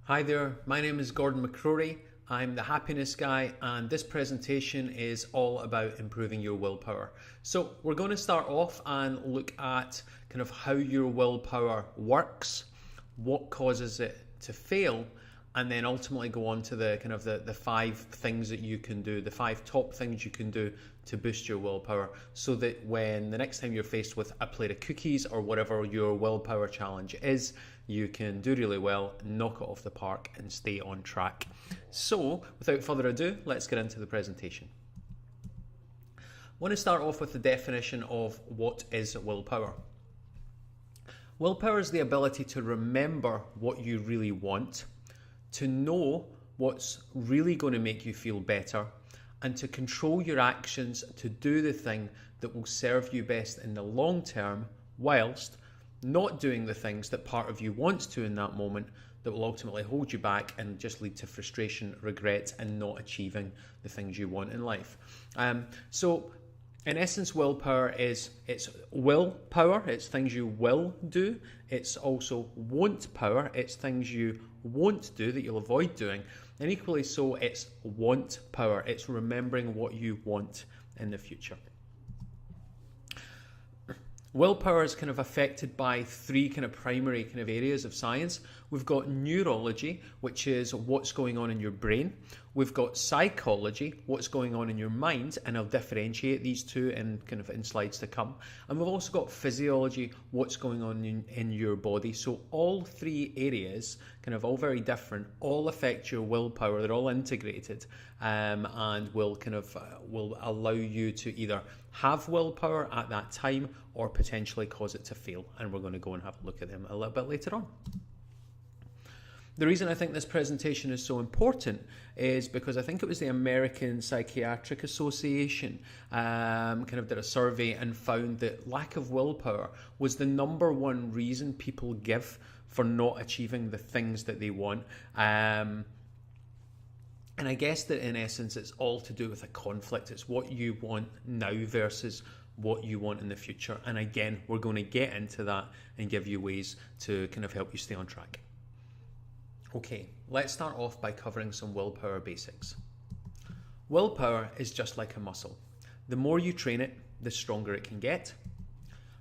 Hi there, my name is Gordon McCrory. I'm the happiness guy, and this presentation is all about improving your willpower. So we're going to start off and look at kind of how your willpower works, what causes it to fail, and then ultimately go on to the 5 things that you can do, the 5 top things you can do to boost your willpower, so that when the next time you're faced with a plate of cookies or whatever your willpower challenge is, you can do really well, knock it off the park, and stay on track. So without further ado, let's get into the presentation. I want to start off with the definition of what is willpower. Willpower is the ability to remember what you really want, to know what's really going to make you feel better, and to control your actions to do the thing that will serve you best in the long term, whilst not doing the things that part of you wants to in that moment that will ultimately hold you back and just lead to frustration, regret, and not achieving the things you want in life. So in essence, willpower it's willpower, it's things you will do. It's also want power, it's things you won't do that you'll avoid doing. And equally so, it's want power, it's remembering what you want in the future. Willpower is kind of affected by 3 kind of primary kind of areas of science. We've got neurology, which is what's going on in your brain. We've got psychology, what's going on in your mind, and I'll differentiate these two in slides to come. And we've also got physiology, what's going on in your body. So all 3 areas, kind of all very different, all affect your willpower. They're all integrated, and will allow you to either have willpower at that time or potentially cause it to fail. And we're going to go and have a look at them a little bit later on. The reason I think this presentation is so important is because I think it was the American Psychiatric Association did a survey and found that lack of willpower was the #1 reason people give for not achieving the things that they want. And I guess that in essence it's all to do with a conflict. It's what you want now versus what you want in the future. And again, we're going to get into that and give you ways to kind of help you stay on track. Okay, let's start off by covering some willpower basics. Willpower is just like a muscle. The more you train it, the stronger it can get.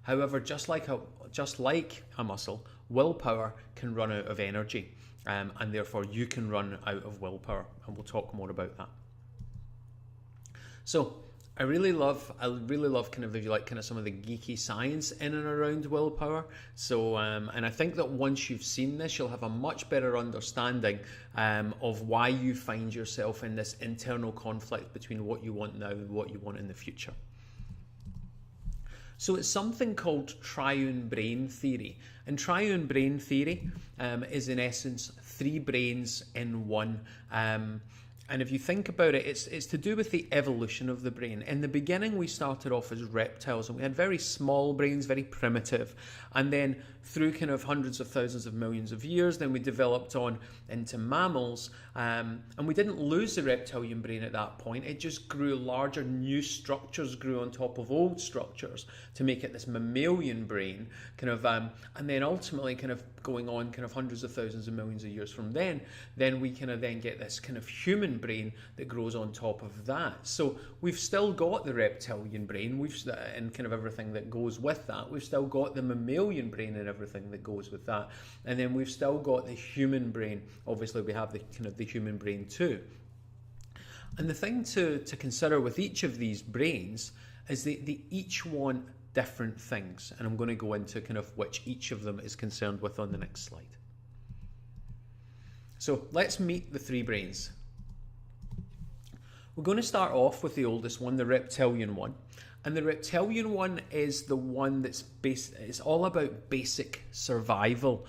However, just like a muscle, willpower can run out of energy, and therefore you can run out of willpower, and we'll talk more about that. So I really love kind of some of the geeky science in and around willpower. So and I think that once you've seen this, you'll have a much better understanding of why you find yourself in this internal conflict between what you want now and what you want in the future. So it's something called triune brain theory. And triune brain theory is in essence 3 brains in one. And if you think about it, it's to do with the evolution of the brain. In the beginning, we started off as reptiles, and we had very small brains, very primitive. And then through kind of hundreds of thousands of millions of years, then we developed on into mammals. And we didn't lose the reptilian brain at that point. It just grew larger. New structures grew on top of old structures to make it this mammalian brain. And then ultimately kind of going on kind of hundreds of thousands of millions of years from then we kind of then get this kind of human brain that grows on top of that. So we've still got the reptilian brain, and kind of everything that goes with that. We've still got the mammalian brain and everything that goes with that. And then we've still got the human brain. Obviously we have the kind of the human brain too. And the thing to consider with each of these brains is they each want different things, and I'm going to go into kind of which each of them is concerned with on the next slide. So let's meet the 3 brains. We're going to start off with the oldest one, the reptilian one. And the reptilian one is the one that's it's all about basic survival.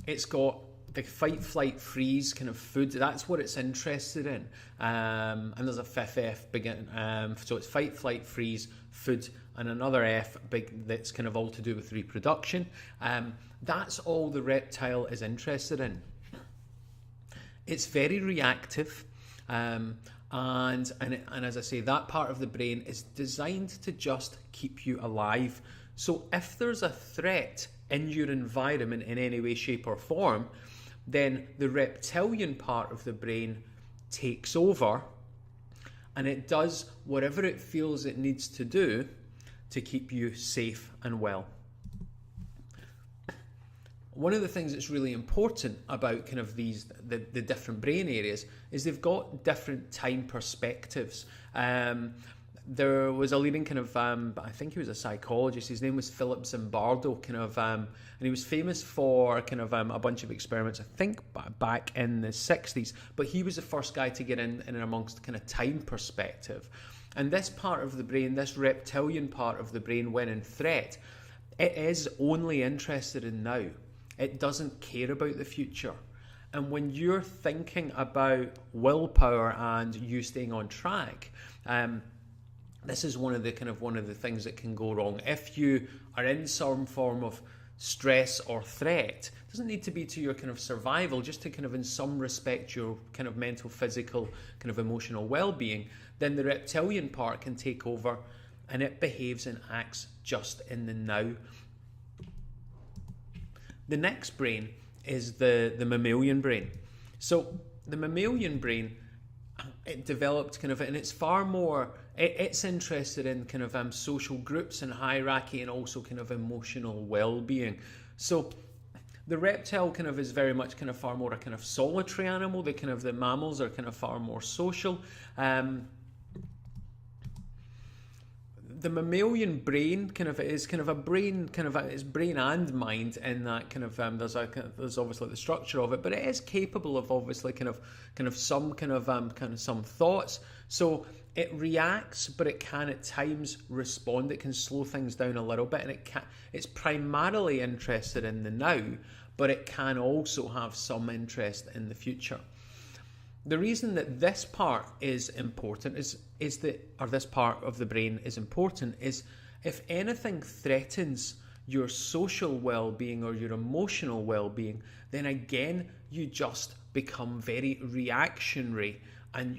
It's got the fight, flight, freeze kind of food. That's what it's interested in. And there's a 5th F begin. So it's fight, flight, freeze, food, and another F big that's kind of all to do with reproduction. That's all the reptile is interested in. It's very reactive. And as I say, that part of the brain is designed to just keep you alive. So if there's a threat in your environment in any way, shape or form, then the reptilian part of the brain takes over, and it does whatever it feels it needs to do to keep you safe and well. One of the things that's really important about kind of the different brain areas is they've got different time perspectives. There was a leading kind of, I think he was a psychologist, his name was Philip Zimbardo, and he was famous for kind of a bunch of experiments, I think back in the 60s, but he was the first guy to get in and amongst kind of time perspective. And this part of the brain, this reptilian part of the brain, when in threat, it is only interested in now. It doesn't care about the future. And when you're thinking about willpower and you staying on track, this is one of the things that can go wrong. If you are in some form of stress or threat, it doesn't need to be to your kind of survival, just to kind of in some respect your kind of mental, physical, kind of emotional well-being, then the reptilian part can take over and it behaves and acts just in the now. The next brain is the mammalian brain. So the mammalian brain, it developed kind of, and it's far more, it's interested in kind of social groups and hierarchy and also kind of emotional well-being. So the reptile kind of is very much kind of far more a kind of solitary animal. The mammals are kind of far more social. The mammalian brain kind of is kind of a brain, it's brain and mind in that kind of there's obviously the structure of it, but it is capable of obviously kind of some thoughts. So it reacts, but it can at times respond. It can slow things down a little bit, and it's primarily interested in the now, but it can also have some interest in the future. The reason that this part is important this part of the brain is important is if anything threatens your social well-being or your emotional well-being, then again you just become very reactionary, and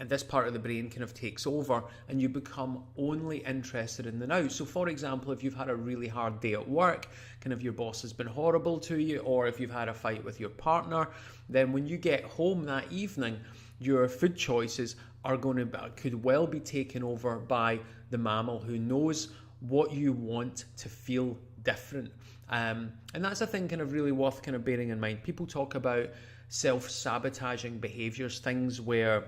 this part of the brain kind of takes over and you become only interested in the now. So for example, if you've had a really hard day at work, kind of your boss has been horrible to you, or if you've had a fight with your partner, then when you get home that evening, your food choices could well be taken over by the mammal, who knows what you want to feel different. And that's a thing kind of really worth kind of bearing in mind. People talk about self-sabotaging behaviors, things where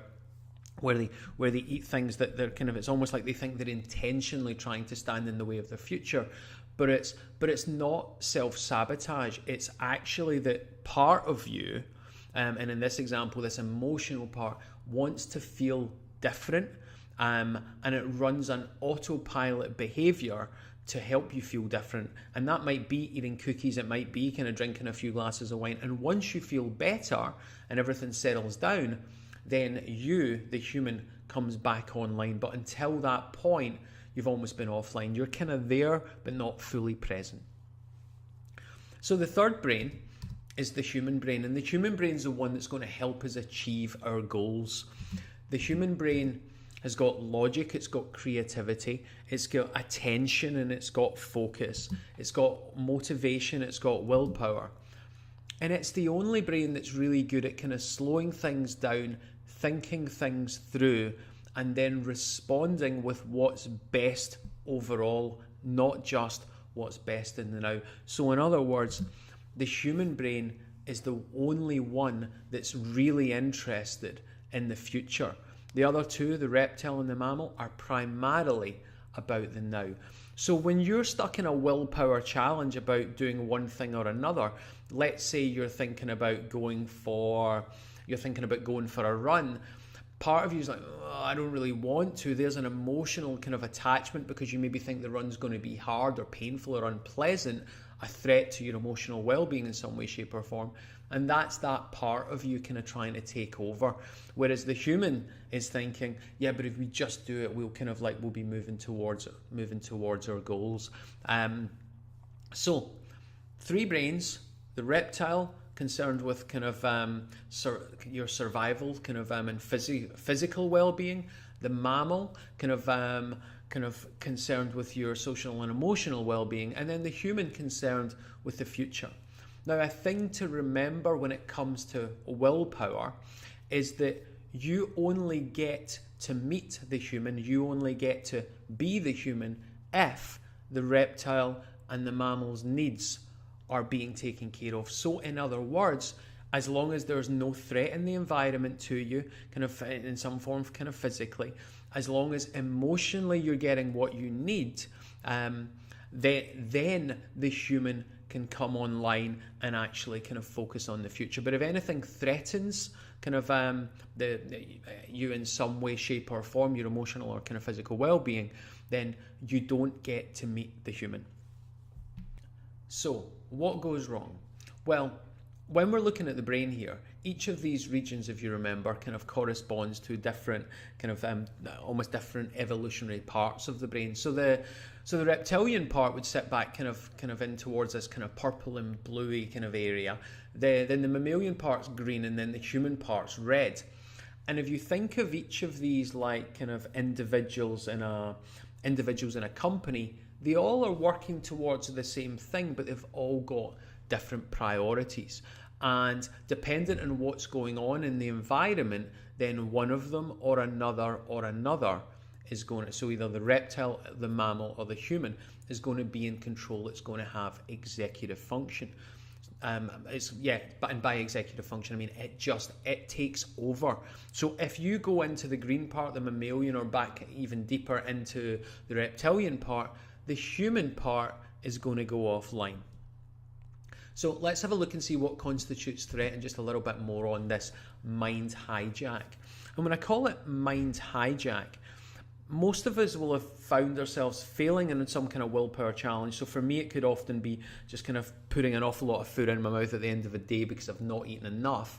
they eat things that they're kind of, it's almost like they think they're intentionally trying to stand in the way of their future, but it's not self-sabotage. It's actually that part of you, and in this example, this emotional part wants to feel different, and it runs an autopilot behavior to help you feel different. And that might be eating cookies, it might be kind of drinking a few glasses of wine. And once you feel better and everything settles down, then you, the human, comes back online. But until that point, you've almost been offline. You're kind of there, but not fully present. So the third brain is the human brain. And the human brain is the one that's going to help us achieve our goals. The human brain has got logic, it's got creativity, it's got attention, and it's got focus, it's got motivation, it's got willpower. And it's the only brain that's really good at kind of slowing things down, thinking things through, and then responding with what's best overall, not just what's best in the now. So in other words, the human brain is the only one that's really interested in the future. The other two, the reptile and the mammal, are primarily about the now. So when you're stuck in a willpower challenge about doing one thing or another, let's say you're thinking about going for a run, part of you is like, oh, I don't really want to. There's an emotional kind of attachment because you maybe think the run's going to be hard or painful or unpleasant, a threat to your emotional well-being in some way, shape or form. And that's that part of you kind of trying to take over. Whereas the human is thinking, yeah, but if we just do it, we'll be moving towards our goals. So 3 brains: the reptile, concerned with kind of your survival, kind of and physical well-being; the mammal, kind of concerned with your social and emotional well-being; and then the human, concerned with the future. Now, a thing to remember when it comes to willpower is that you only get to meet the human, you only get to be the human if the reptile and the mammal's needs are being taken care of. So in other words, as long as there's no threat in the environment to you, kind of in some form, kind of physically, as long as emotionally you're getting what you need, then the human can come online and actually kind of focus on the future. But if anything threatens kind of you in some way, shape or form, your emotional or kind of physical well-being, then you don't get to meet the human. So what goes wrong? Well, when we're looking at the brain here, each of these regions, if you remember, kind of corresponds to different kind of almost different evolutionary parts of the brain. So the reptilian part would sit back kind of in towards this kind of purple and bluey kind of area. Then the mammalian part's green, and then the human part's red. And if you think of each of these like kind of individuals in a company, they all are working towards the same thing, but they've all got different priorities. And dependent on what's going on in the environment, then one of them or another is going to, so either the reptile, the mammal, or the human is going to be in control. It's going to have executive function. But by executive function, I mean it takes over. So if you go into the green part, the mammalian, or back even deeper into the reptilian part, the human part is going to go offline. So let's have a look and see what constitutes threat and just a little bit more on this mind hijack. And when I call it mind hijack, most of us will have found ourselves failing in some kind of willpower challenge. So for me, it could often be just kind of putting an awful lot of food in my mouth at the end of the day because I've not eaten enough.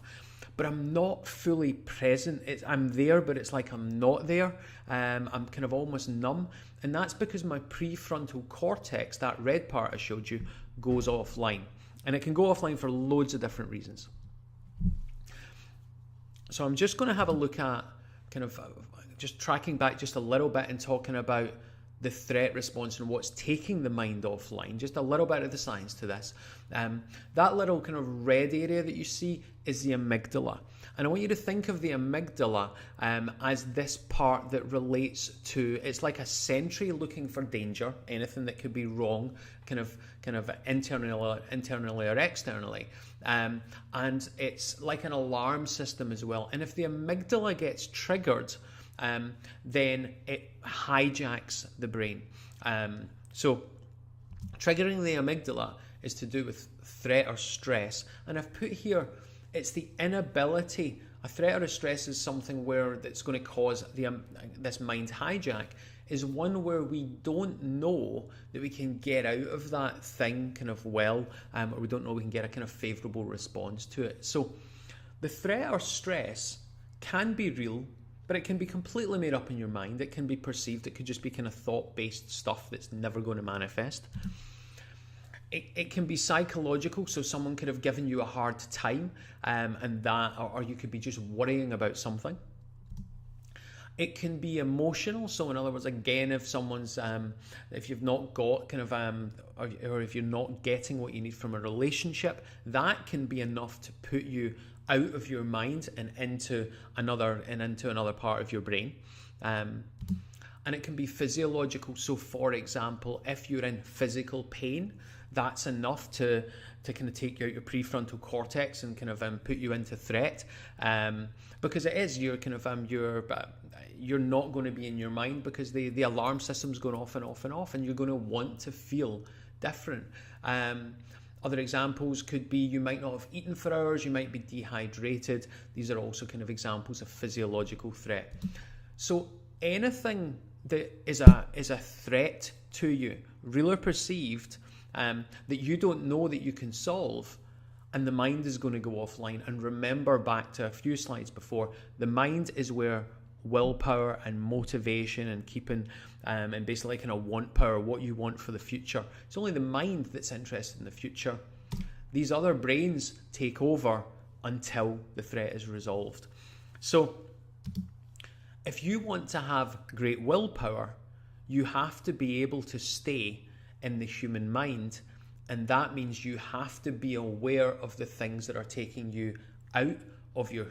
But I'm not fully present. I'm there, but it's like I'm not there. I'm kind of almost numb. And that's because my prefrontal cortex, that red part I showed you, goes offline. And it can go offline for loads of different reasons. So I'm just going to have a look at kind of just tracking back just a little bit and talking about the threat response and what's taking the mind offline. Just a little bit of the science to this. That little kind of red area that you see is the amygdala. And I want you to think of the amygdala as this part that relates to, it's like a sentry looking for danger, anything that could be wrong, kind of internally or externally. And it's like an alarm system as well. And if the amygdala gets triggered, then it hijacks the brain. So triggering the amygdala is to do with threat or stress. And I've put here, it's the inability. A threat or a stress is something where that's going to cause this mind hijack, is one where we don't know that we can get out of that thing kind of well, or we don't know we can get a kind of favourable response to it. So the threat or stress can be real, but it can be completely made up in your mind. It can be perceived. It could just be kind of thought-based stuff that's never going to manifest. It can be psychological, so someone could have given you a hard time, and that, or you could be just worrying about something. It can be emotional, so in other words, again, if someone's, if you've not got kind of, or if you're not getting what you need from a relationship, that can be enough to put you out of your mind and into another part of your brain. And it can be physiological. So for example, if you're in physical pain, that's enough to kind of take out your prefrontal cortex and kind of put you into threat, because it is, you're kind of you're not going to be in your mind because the alarm system's going off and off and off, and you're going to want to feel different. Other examples could be you might not have eaten for hours, you might be dehydrated. These are also kind of examples of physiological threat. So anything that is a threat to you, real or perceived, that you don't know that you can solve, and the mind is going to go offline. And remember back to a few slides before, the mind is where willpower and motivation and keeping and basically kind of want power, what you want for the future. It's only the mind that's interested in the future. These other brains take over until the threat is resolved. So if you want to have great willpower, you have to be able to stay in the human mind And that means you have to be aware of the things that are taking you out of your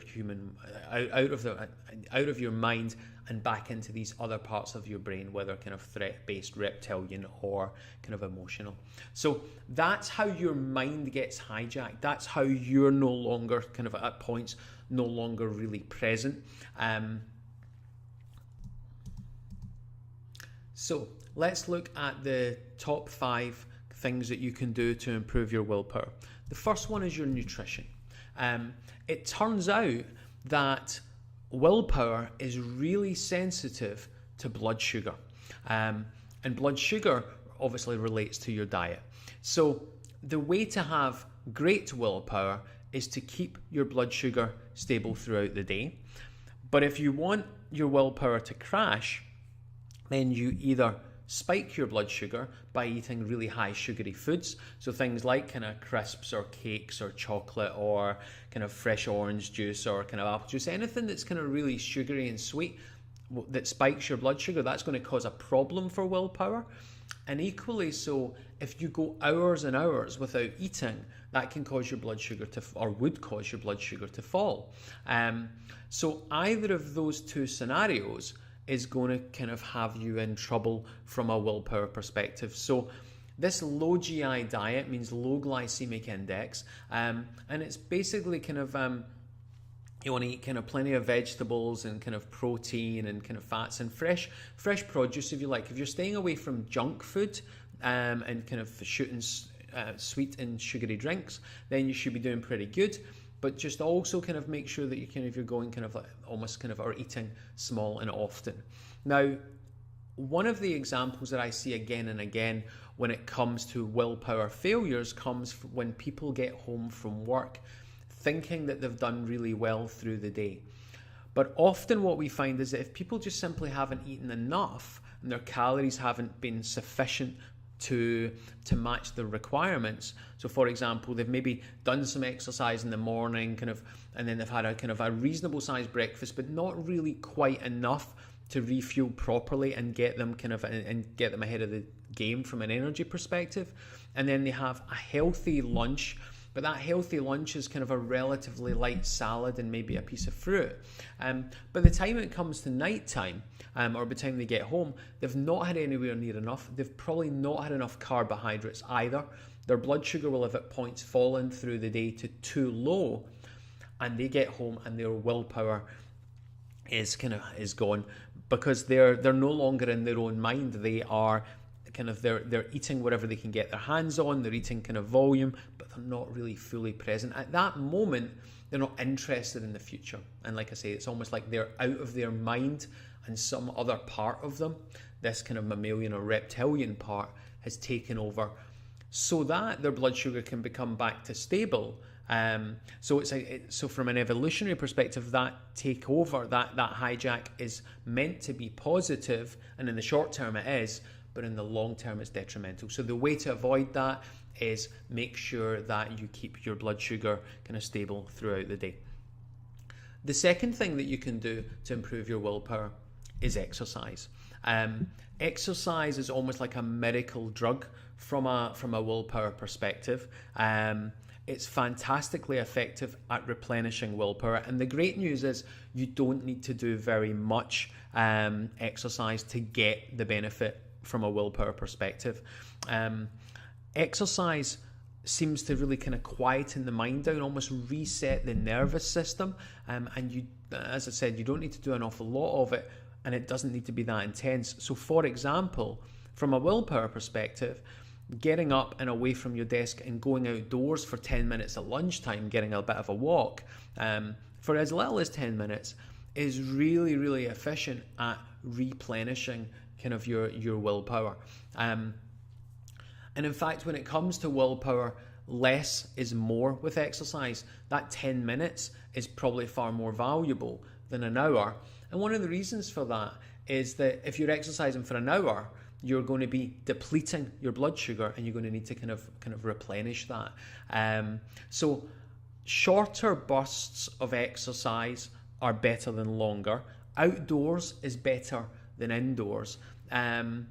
out of your mind and back into these other parts of your brain, whether kind of threat-based, reptilian, or kind of emotional. So that's how your mind gets hijacked. That's how you're no longer kind of at points no longer really present. So let's look at the top 5 things that you can do to improve your willpower. The first one is your nutrition. It turns out that willpower is really sensitive to blood sugar. And blood sugar obviously relates to your diet. So the way to have great willpower is to keep your blood sugar stable throughout the day. But if you want your willpower to crash, then you either spike your blood sugar by eating really high sugary foods, so things like kind of crisps or cakes or chocolate or kind of fresh orange juice or kind of apple juice, anything that's kind of really sugary and sweet that spikes your blood sugar, that's going to cause a problem for willpower. And equally so, if you go hours and hours without eating, that can cause your blood sugar to, or would cause your blood sugar to fall. So either of those two scenarios is going to kind of have you in trouble from a willpower perspective. So this low GI diet means low glycemic index, and it's basically kind of you want to eat kind of plenty of vegetables and kind of protein and kind of fats and fresh produce if you like. If you're staying away from junk food and kind of shooting sweet and sugary drinks, then you should be doing pretty good. But just also kind of make sure that you're going kind of like almost kind of are eating small and often. Now, one of the examples that I see again and again when it comes to willpower failures comes when people get home from work thinking that they've done really well through the day. But often what we find is that if people just simply haven't eaten enough and their calories haven't been sufficient to match the requirements. So for example, they've maybe done some exercise in the morning and then they've had a kind of a reasonable sized breakfast, but not really quite enough to refuel properly and get them get them ahead of the game from an energy perspective. And then they have a healthy lunch, but that healthy lunch is kind of a relatively light salad and maybe a piece of fruit. By the time it comes to night time, or by the time they get home, they've not had anywhere near enough. They've probably not had enough carbohydrates either. Their blood sugar will have at points fallen through the day to too low, and they get home and their willpower is gone because they're no longer in their own mind. They are they're eating whatever they can get their hands on. They're eating kind of volume, but they're not really fully present at that moment. They're not interested in the future, and like I say, it's almost like they're out of their mind, and some other part of them, this kind of mammalian or reptilian part, has taken over, so that their blood sugar can become back to stable. So from an evolutionary perspective, that takeover, that hijack is meant to be positive, and in the short term it is, but in the long term it's detrimental. So the way to avoid that is make sure that you keep your blood sugar kind of stable throughout the day. The second thing that you can do to improve your willpower is exercise. Exercise is almost like a miracle drug from a willpower perspective. It's fantastically effective at replenishing willpower, and the great news is you don't need to do very much exercise to get the benefit from a willpower perspective. Exercise seems to really kind of quieten the mind down, almost reset the nervous system, and you, as I said, you don't need to do an awful lot of it, and it doesn't need to be that intense. So for example, from a willpower perspective, getting up and away from your desk and going outdoors for 10 minutes at lunchtime, getting a bit of a walk for as little as 10 minutes is really, really efficient at replenishing kind of your willpower. And in fact, when it comes to willpower, less is more with exercise. That 10 minutes is probably far more valuable than an hour. And one of the reasons for that is that if you're exercising for an hour, you're going to be depleting your blood sugar, and you're going to need to kind of replenish that. So shorter bursts of exercise are better than longer. Outdoors is better than indoors. And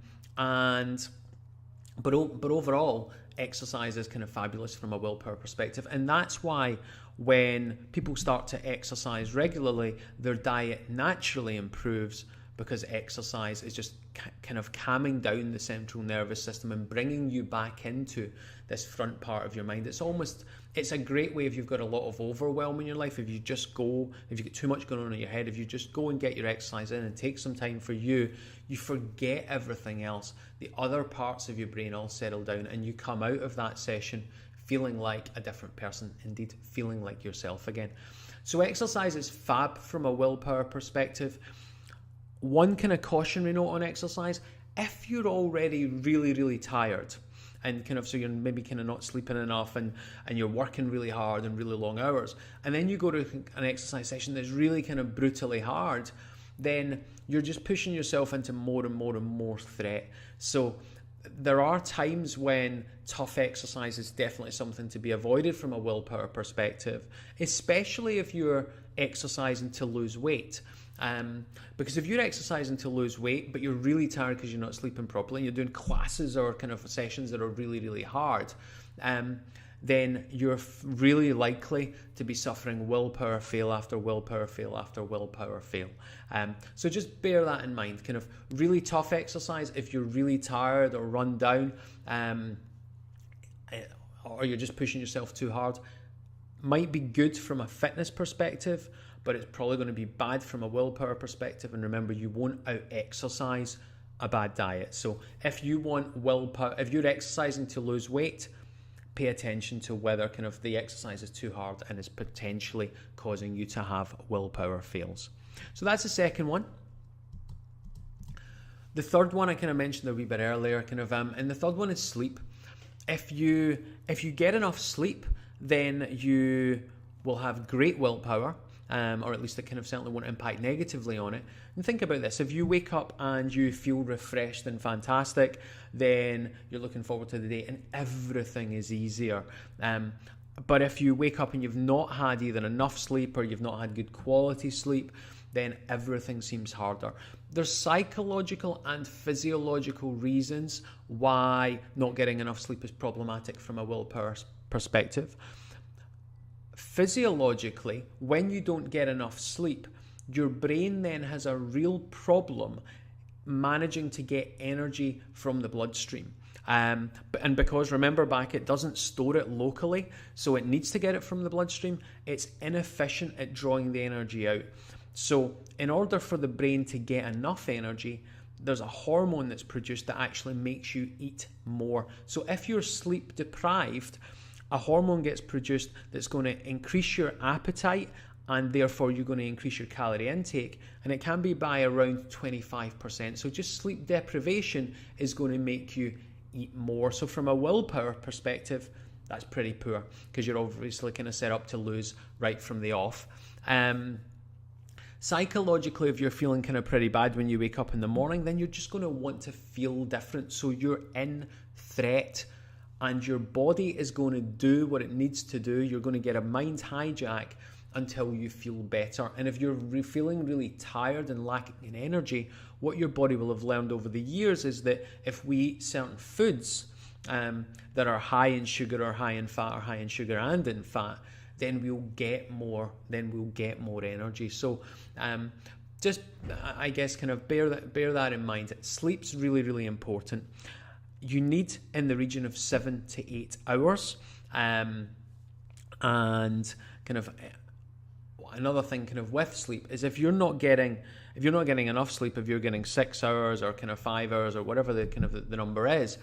But overall, exercise is kind of fabulous from a willpower perspective. And that's why when people start to exercise regularly, their diet naturally improves, because exercise is just kind of calming down the central nervous system and bringing you back into this front part of your mind. It's a great way if you've got a lot of overwhelm in your life. If you get too much going on in your head, if you just go and get your exercise in and take some time for you, you forget everything else. The other parts of your brain all settle down and you come out of that session feeling like a different person, indeed feeling like yourself again. So exercise is fab from a willpower perspective. One kind of cautionary note on exercise: if you're already really, really tired, and so you're maybe not sleeping enough and you're working really hard and really long hours, and then you go to an exercise session that's really kind of brutally hard, then you're just pushing yourself into more and more and more threat. So there are times when tough exercise is definitely something to be avoided from a willpower perspective, especially if you're exercising to lose weight. Because if you're exercising to lose weight, but you're really tired because you're not sleeping properly, and you're doing classes or kind of sessions that are really, really hard, then you're really likely to be suffering willpower fail after willpower fail after willpower fail. So just bear that in mind. Kind of really tough exercise, if you're really tired or run down, or you're just pushing yourself too hard, might be good from a fitness perspective, but it's probably going to be bad from a willpower perspective. And remember, you won't out-exercise a bad diet. So if you want willpower, if you're exercising to lose weight, pay attention to whether kind of the exercise is too hard and is potentially causing you to have willpower fails. So that's the second one. The third one I kind of mentioned a wee bit earlier, and the third one is sleep. If you get enough sleep, then you will have great willpower. Or at least it kind of certainly won't impact negatively on it. And think about this: if you wake up and you feel refreshed and fantastic, then you're looking forward to the day and everything is easier. But if you wake up and you've not had either enough sleep or you've not had good quality sleep, then everything seems harder. There's psychological and physiological reasons why not getting enough sleep is problematic from a willpower perspective. Physiologically, when you don't get enough sleep, your brain then has a real problem managing to get energy from the bloodstream. And because, remember back, it doesn't store it locally, so it needs to get it from the bloodstream, it's inefficient at drawing the energy out. So in order for the brain to get enough energy, there's a hormone that's produced that actually makes you eat more. So if you're sleep deprived, a hormone gets produced that's going to increase your appetite, and therefore you're going to increase your calorie intake, and it can be by around 25%. So just sleep deprivation is going to make you eat more. So from a willpower perspective, that's pretty poor, because you're obviously kind of set up to lose right from the off. Psychologically, if you're feeling kind of pretty bad when you wake up in the morning, then you're just going to want to feel different. So you're in threat, and your body is going to do what it needs to do. You're going to get a mind hijack until you feel better. And if you're feeling really tired and lacking in energy, what your body will have learned over the years is that if we eat certain foods that are high in sugar or high in fat or high in sugar and in fat, then we'll get more energy. So just, I guess, kind of bear that in mind. Sleep's really, really important. You need in the region of 7 to 8 hours. And kind of another thing kind of with sleep is if you're not getting enough sleep, if you're getting 6 hours or kind of 5 hours or whatever the kind of the number is,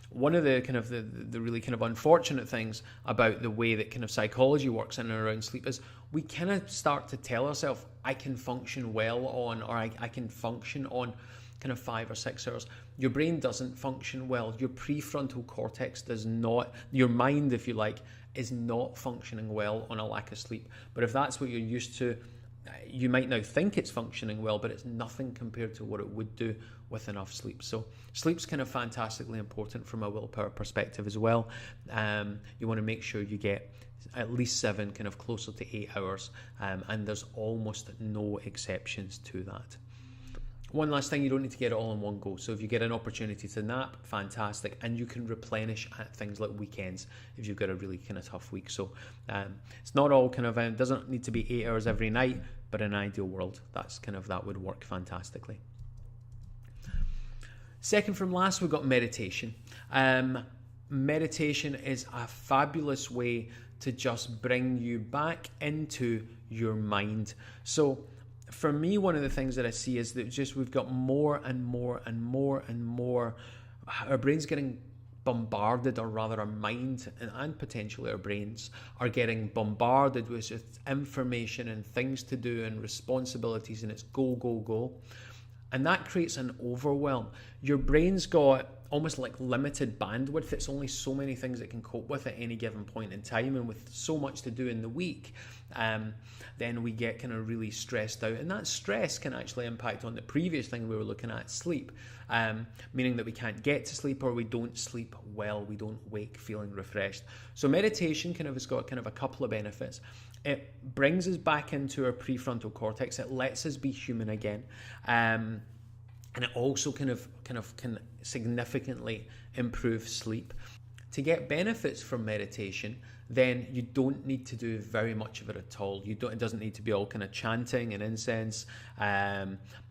one of the kind of the really kind of unfortunate things about the way that kind of psychology works in and around sleep is we kind of start to tell ourselves, I can function well on, or I can function on kind of 5 or 6 hours. Your brain doesn't function well. Your prefrontal cortex does not, your mind, if you like, is not functioning well on a lack of sleep. But if that's what you're used to, you might now think it's functioning well, but it's nothing compared to what it would do with enough sleep. So sleep's kind of fantastically important from a willpower perspective as well. You want to make sure you get at least 7, kind of closer to 8 hours, and there's almost no exceptions to that. One last thing, you don't need to get it all in one go. So if you get an opportunity to nap, fantastic. And you can replenish at things like weekends if you've got a really kind of tough week. So it's not all kind of, it doesn't need to be 8 hours every night, but in an ideal world, that would work fantastically. Second from last, we've got meditation. Meditation is a fabulous way to just bring you back into your mind. So for me, one of the things that I see is that just we've got more and more and more and more. Our brain's getting bombarded, or rather our mind and potentially our brains are getting bombarded with just information and things to do and responsibilities, and it's go, go, go. And that creates an overwhelm. Your brain's got almost like limited bandwidth. It's only so many things it can cope with at any given point in time, and with so much to do in the week, then we get kind of really stressed out, and that stress can actually impact on the previous thing we were looking at, sleep, meaning that we can't get to sleep, or we don't sleep well, we don't wake feeling refreshed. So meditation has got a couple of benefits. It brings us back into our prefrontal cortex. It lets us be human again. And it also can significantly improve sleep. To get benefits from meditation, then you don't need to do very much of it at all. It doesn't need to be all kind of chanting and incense.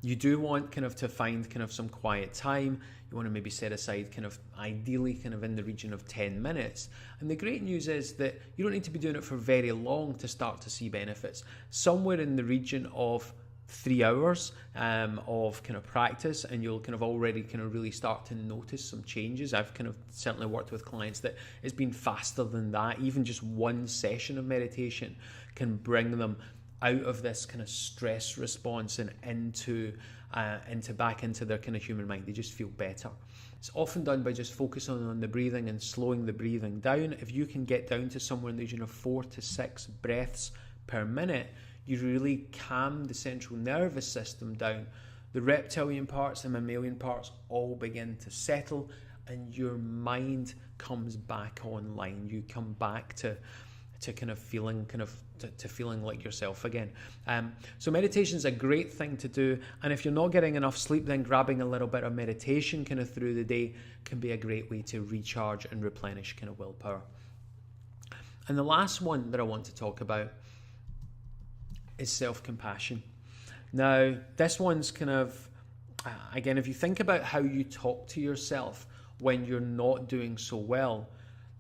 You do want to find some quiet time. You want to maybe set aside ideally in the region of 10 minutes. And the great news is that you don't need to be doing it for very long to start to see benefits. Somewhere in the region of 3 hours of practice, and you'll already really start to notice some changes. I've certainly worked with clients that it's been faster than that. Even just one session of meditation can bring them out of this stress response and into back into their human mind. They just feel better. It's often done by just focusing on the breathing and slowing the breathing down. If you can get down to somewhere in the region of 4 to 6 breaths per minute, you really calm the central nervous system down. The reptilian parts and mammalian parts all begin to settle, and your mind comes back online. You come back to feeling like yourself again. So meditation is a great thing to do, and if you're not getting enough sleep, then grabbing a little bit of meditation through the day can be a great way to recharge and replenish willpower. And the last one that I want to talk about is self-compassion. Now, this one's again, if you think about how you talk to yourself when you're not doing so well,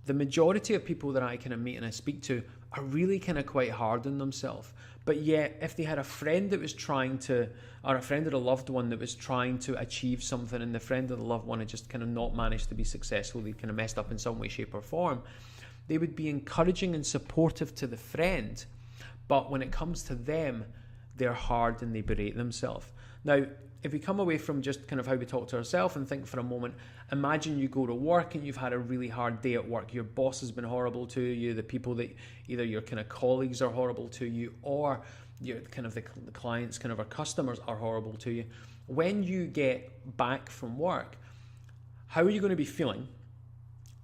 the majority of people that I meet and I speak to are really quite hard on themselves. But yet, if they had a friend that was trying to, or a friend or a loved one that was trying to achieve something, and the friend or the loved one had just not managed to be successful, they messed up in some way, shape or form, they would be encouraging and supportive to the friend. But when it comes to them, they're hard and they berate themselves. Now, if we come away from just how we talk to ourselves and think for a moment, imagine you go to work and you've had a really hard day at work. Your boss has been horrible to you. The people that either your colleagues are horrible to you, or your the clients, our customers are horrible to you. When you get back from work, how are you going to be feeling?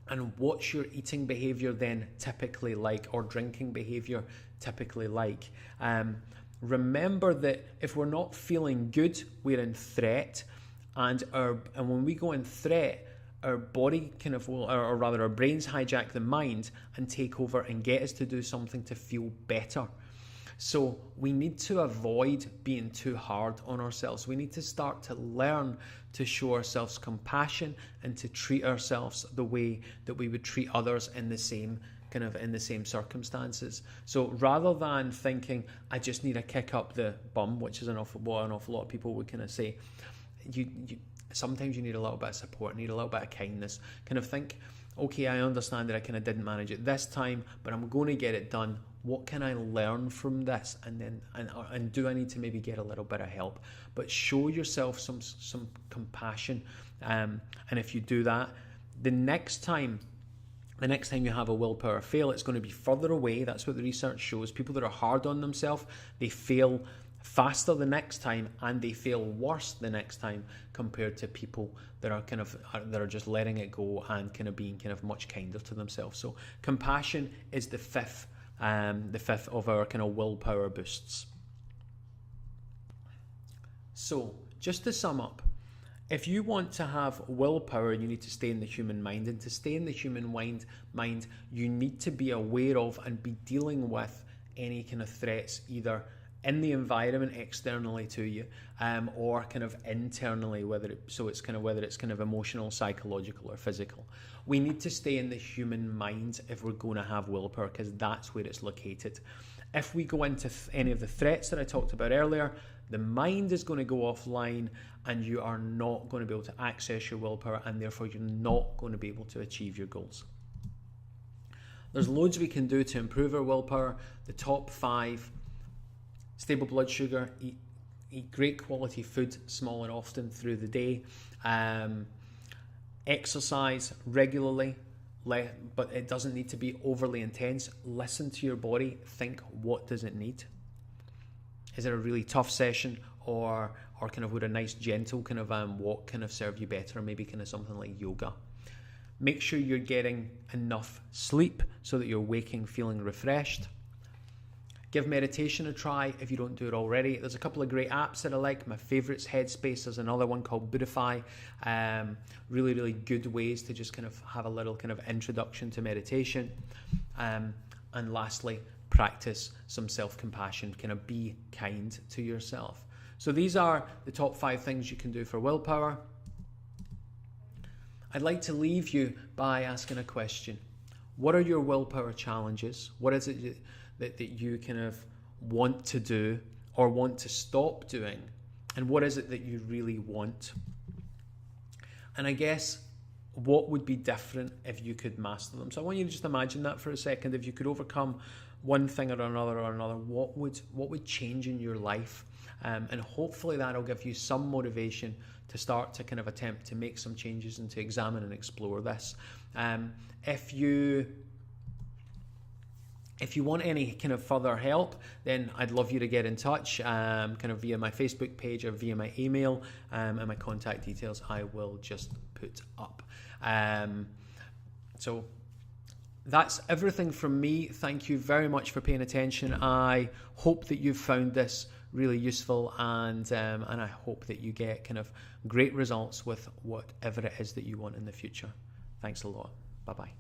And what's your eating behavior then typically like, or drinking behavior typically like? Remember that if we're not feeling good, we're in threat, and when we go in threat, our body or rather our brains hijack the mind and take over and get us to do something to feel better. So we need to avoid being too hard on ourselves. We need to start to learn to show ourselves compassion and to treat ourselves the way that we would treat others in the same circumstances. So rather than thinking, I just need a kick up the bum, which is an awful lot of people would say, you sometimes you need a little bit of support, need a little bit of kindness. Think, okay, I understand that I didn't manage it this time, but I'm going to get it done. What can I learn from this? And do I need to maybe get a little bit of help? But show yourself some compassion. And if you do that, the next time you have a willpower fail, it's going to be further away. That's what the research shows. People that are hard on themselves, they fail faster the next time, and they fail worse the next time compared to people that are that are just letting it go and being much kinder to themselves. So compassion is the fifth of our willpower boosts. So just to sum up, if you want to have willpower, you need to stay in the human mind. And to stay in the human mind, you need to be aware of and be dealing with any kind of threats, either in the environment externally to you, or kind of internally, whether it's kind of emotional, psychological, or physical. We need to stay in the human mind if we're going to have willpower, because that's where it's located. If we go into any of the threats that I talked about earlier, the mind is going to go offline and you are not going to be able to access your willpower, and therefore you're not going to be able to achieve your goals. There's loads we can do to improve our willpower. The top 5: stable blood sugar, eat great quality food small and often through the day, exercise regularly, but it doesn't need to be overly intense. Listen to your body, think, what does it need? Is it a really tough session, or kind of would a nice gentle kind of walk kind of serve you better, or maybe kind of something like yoga? Make sure you're getting enough sleep so that you're waking feeling refreshed. Give meditation a try if you don't do it already. There's a couple of great apps that I like. My favourite's Headspace. There's another one called Buddhify. Really, really good ways to just kind of have a little kind of introduction to meditation. And lastly, practice some self-compassion. Kind of be kind to yourself. So these are the top 5 things you can do for willpower. I'd like to leave you by asking a question. What are your willpower challenges? What is it that you kind of want to do or want to stop doing? And what is it that you really want? And I guess, what would be different if you could master them? So I want you to just imagine that for a second. If you could overcome one thing or another, what would change in your life? And hopefully that'll give you some motivation to start to kind of attempt to make some changes and to examine and explore this. If you want any kind of further help, then I'd love you to get in touch, kind of via my Facebook page or via my email, and my contact details I will just put up. So that's everything from me. Thank you very much for paying attention. I hope that you've found this really useful, and I hope that you get kind of great results with whatever it is that you want in the future. Thanks a lot. Bye-bye.